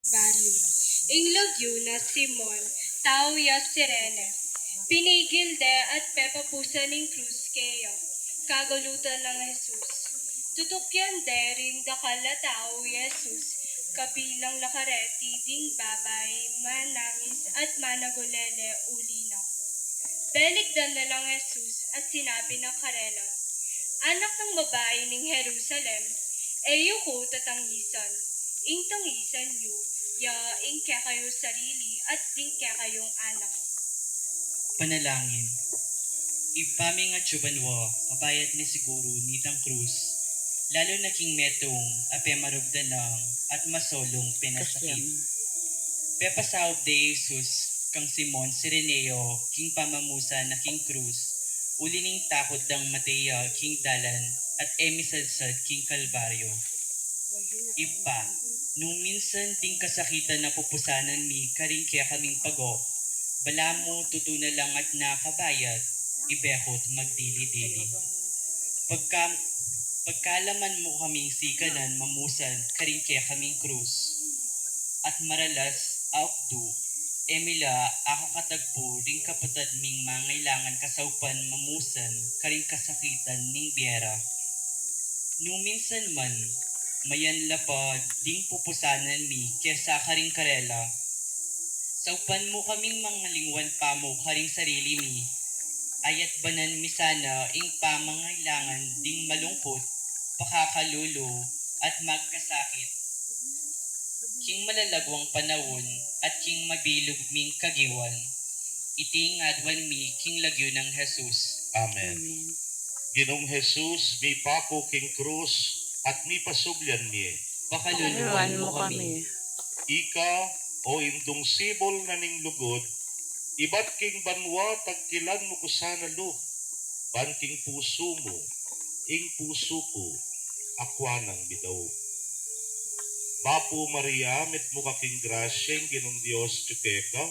baryo. Ing lagyo na Simon, tao ya sirene. Pinigil de at pepapusa ng krus kaya, kagulutan ng Jesus. Tutukyan de rin dakala tao Jesus, kabilang lakareti ding babay, manangis at managulele ulina. Beligdan na lang Jesus at sinabi ng karela, anak ng babae ng Jerusalem, eyo ko tatangisan, ing tangisan yu, ya ing kaya kayo sarili at ding kaya kayong anak. Panalangin. Ipaming at subanwa, kabayat ni siguro nitang krus, lalo na king metong ape marugdanang at masolong pinasakit. Pepasaop de Jesus, kang Simon Sireneo, king pamamusa na king krus, ulining takot dang Matea, king dalan, at emisadsad king Kalbaryo. Ipa, nung minsan ding kasakitan na pupusanan mi karing kaya kaming pago, bala mo tutuna lang at nakabayat, ibehot magdili-dili. Pagkalaman mo kaming sikanan mamusan karing kaya kaming krus, at maralas aukdu, emila akakatagpo ring kapatad ming mangailangan kasaupan mamusan karing kasakitan ning biera. Nung minsan man, mayan lapad ding pupusanan mi kesa karing karela, saupan mo kaming mga lingwan pa mo karing sarili mi, ayat banan mi sana ing pamangailangan ding malungkot, pakakalulu at magkasakit. King malalagwang panahon at king mabilog ming kagiwan, iti ngadwan mi king lagyo ng Jesus. Amen. Ginong Jesus, mi pako king krus at mi pasubyan mi. Pakaluluan mo kami. Ika o indong sibol na ning lugod, ibat king banwa tagkilan mo ko sana lo. Ban king puso mo, ing puso ko, akwanang bidaw. Bapo Maria, met mo kaking grasyeng ginong Diyos tsukeka,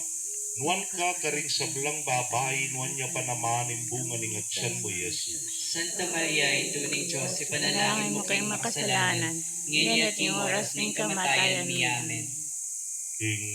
nuan ka karing sablang babae, nuan niya panaman ng bunga ning atsan mo, Jesus. Santa Maria, ito ning Diyos, ipanalangin mo kayong makasalanan, ngayon at yung oras ng kamatayan niya. Amen. King